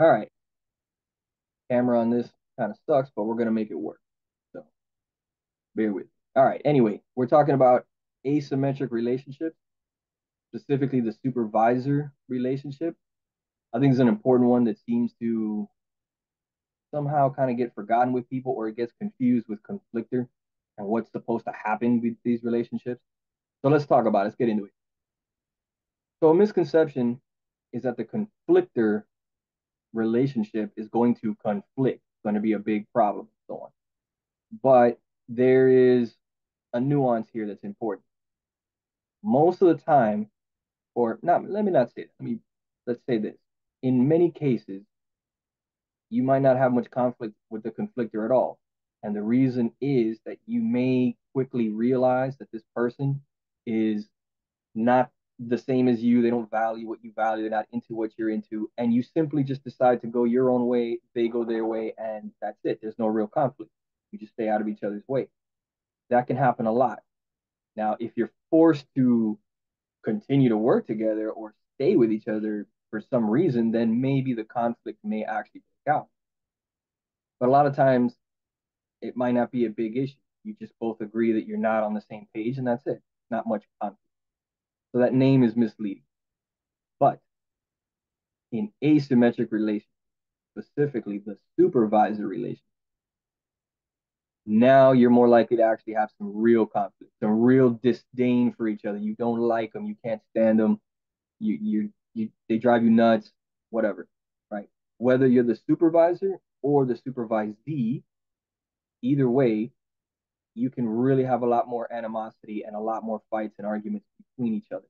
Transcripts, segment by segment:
All right. Camera on this kind of sucks, but we're going to make it work. So bear with me. All right. Anyway, we're talking about asymmetric relationships, specifically the supervisor relationship. I think it's an important one that seems to somehow kind of get forgotten with people, or it gets confused with conflictor and what's supposed to happen with these relationships. So let's talk about it. Let's get into it. So a misconception is that the conflictor relationship is going to conflict, going to be a big problem, and so on. But there is a nuance here that's important. Most of the time, or not, let me not say that. Let's say this. In many cases, you might not have much conflict with the conflictor at all. And the reason is that you may quickly realize that this person is not the same as you. They don't value what you value. They're not into what you're into. And you simply just decide to go your own way. They go their way. And that's it. There's no real conflict. You just stay out of each other's way. That can happen a lot. Now, if you're forced to continue to work together or stay with each other for some reason, then maybe the conflict may actually break out. But a lot of times it might not be a big issue. You just both agree that you're not on the same page, and that's it. Not much conflict. So that name is misleading. But in asymmetric relationships, specifically the supervisor relationship, now you're more likely to actually have some real conflict, some real disdain for each other. You don't like them, you can't stand them, they drive you nuts, whatever, right? Whether you're the supervisor or the supervisee, either way, you can really have a lot more animosity and a lot more fights and arguments between each other.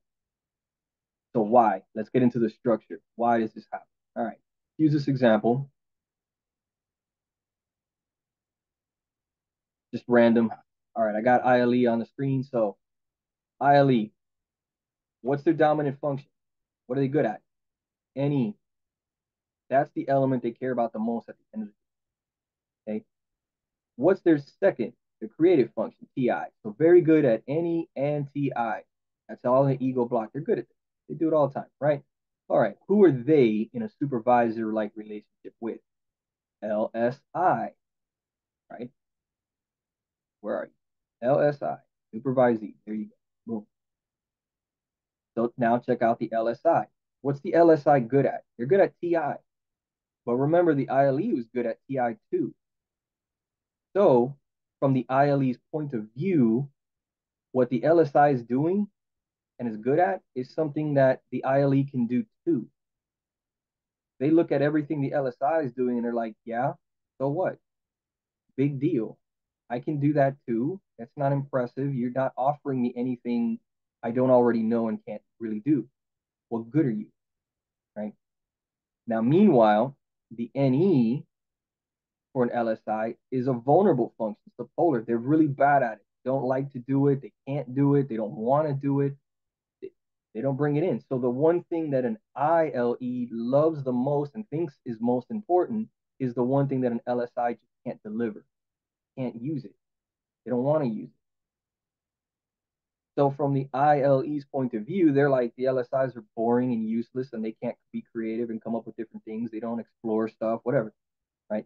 So why? Let's get into the structure. Why does this happen? All right. Use this example. Just random. All right, I got ILE on the screen. So ILE, what's their dominant function? What are they good at? NE. That's the element they care about the most at the end of the day. Okay. What's their second? The creative function, TI. So very good at NE and TI. That's all the ego block. They're good at it. They do it all the time, right? All right. Who are they in a supervisor-like relationship with? LSI, right? Where are you? LSI, supervisee. There you go. Boom. So now check out the LSI. What's the LSI good at? They're good at TI. But remember, the ILE was good at TI too. So from the ILE's point of view, what the LSI is doing and is good at is something that the ILE can do too. They look at everything the LSI is doing and they're like, yeah, so what? Big deal. I can do that too. That's not impressive. You're not offering me anything I don't already know and can't really do. What good are you? Right? Now, meanwhile, the NE for an LSI is a vulnerable function. It's the polar. They're really bad at it. They don't like to do it. They can't do it. They don't want to do it. They don't bring it in. So the one thing that an ILE loves the most and thinks is most important is the one thing that an LSI just can't deliver, can't use it. They don't want to use it. So from the ILE's point of view, they're like the LSIs are boring and useless and they can't be creative and come up with different things. They don't explore stuff, whatever, right?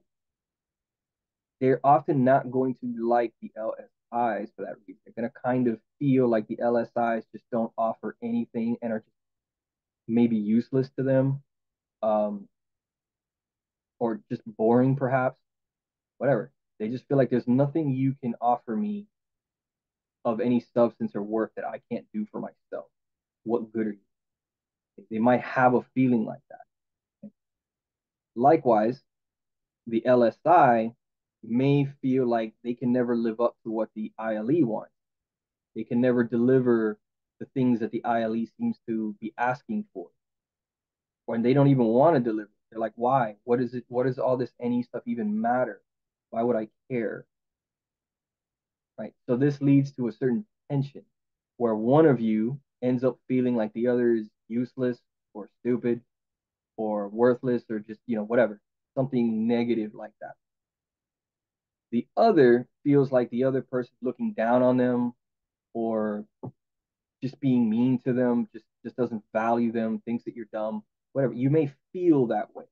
They're often not going to like the LSIs for that reason. They're going to kind of feel like the LSIs just don't offer anything and are just maybe useless to them, um, or just boring, perhaps, whatever. They just feel like there's nothing you can offer me of any substance or worth that I can't do for myself. What good are you? They might have a feeling like that. Likewise, the LSI may feel like they can never live up to what the ILE wants. They can never deliver the things that the ILE seems to be asking for. Or they don't even want to deliver. They're like, why? What is it? What does all this NE stuff even matter? Why would I care? Right. So this leads to a certain tension where one of you ends up feeling like the other is useless or stupid or worthless or just, whatever, something negative like that. The other feels like the other person's looking down on them or just being mean to them, just doesn't value them, thinks that you're dumb, whatever. You may feel that way.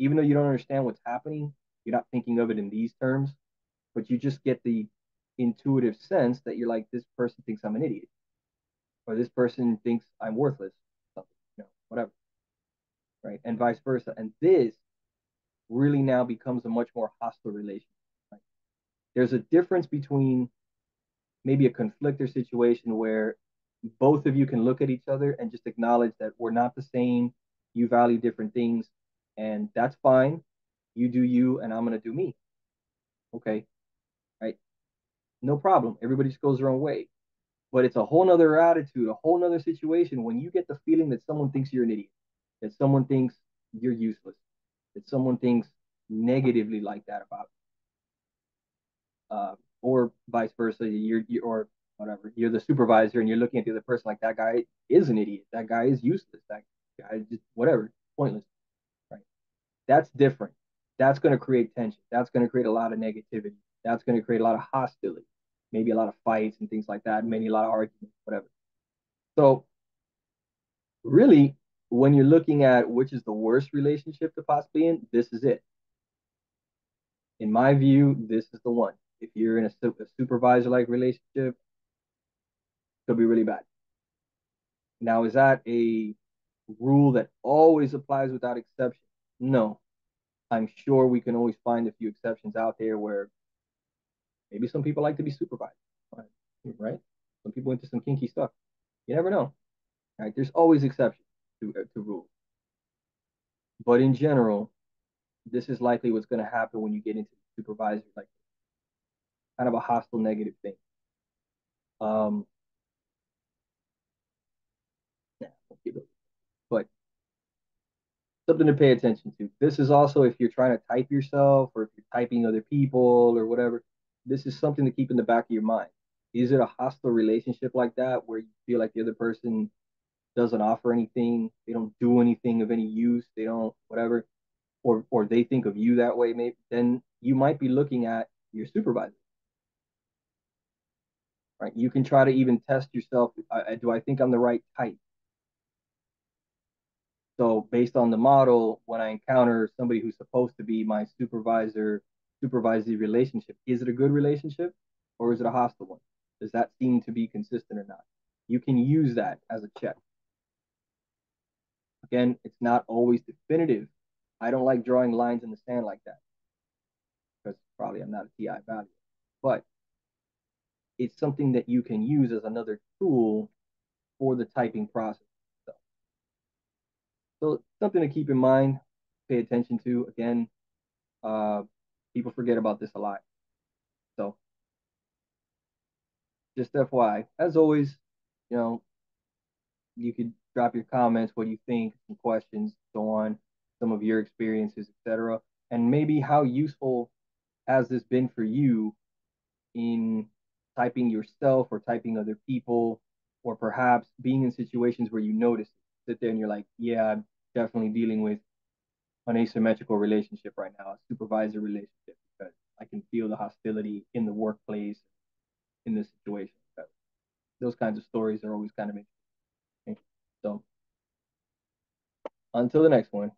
even though you don't understand what's happening, you're not thinking of it in these terms, but you just get the intuitive sense that you're like, this person thinks I'm an idiot, or this person thinks I'm worthless, something, whatever, right? And vice versa. And this really now becomes a much more hostile relationship. Right? There's a difference between maybe a conflictor situation where both of you can look at each other and just acknowledge that we're not the same. You value different things, and that's fine. You do you, and I'm going to do me. Okay. Right. No problem. Everybody just goes their own way. But it's a whole nother attitude, a whole nother situation when you get the feeling that someone thinks you're an idiot, that someone thinks you're useless, that someone thinks negatively like that about or vice versa. Or whatever. You're the supervisor and you're looking at the other person like that guy is an idiot. That guy is useless. That guy is just whatever, pointless. Right. That's different. That's going to create tension. That's going to create a lot of negativity. That's going to create a lot of hostility, maybe a lot of fights and things like that, maybe a lot of arguments, whatever. So really, when you're looking at which is the worst relationship to possibly in, this is it. In my view, this is the one. If you're in a supervisor-like relationship, it could be really bad. Now, is that a rule that always applies without exception? No. I'm sure we can always find a few exceptions out there where maybe some people like to be supervised, right? Some people into some kinky stuff. You never know, right? There's always exceptions to rules. But in general, this is likely what's going to happen when you get into supervisor, like kind of a hostile negative thing. Um, but something to pay attention to. This is also if you're trying to type yourself or if you're typing other people or whatever, this is something to keep in the back of your mind. Is it a hostile relationship like that where you feel like the other person doesn't offer anything, they don't do anything of any use, they don't whatever, or they think of you that way, maybe then you might be looking at your supervisor. Right? You can try to even test yourself. Do I think I'm the right type? So based on the model, when I encounter somebody who's supposed to be my supervisee relationship, is it a good relationship or is it a hostile one? Does that seem to be consistent or not? You can use that as a check. Again, it's not always definitive. I don't like drawing lines in the sand like that because probably I'm not a TI value, but it's something that you can use as another tool for the typing process. So something to keep in mind, pay attention to. Again, uh, people forget about this a lot. So just FYI, as always, you know, you could drop your comments, what you think, some questions, so on, some of your experiences, etc. And maybe how useful has this been for you in typing yourself or typing other people, or perhaps being in situations where you notice it, sit there and you're like, yeah, I'm definitely dealing with an asymmetrical relationship right now, a supervisor relationship, because I can feel the hostility in the workplace, in this situation. Those kinds of stories are always kind of interesting. So until the next one.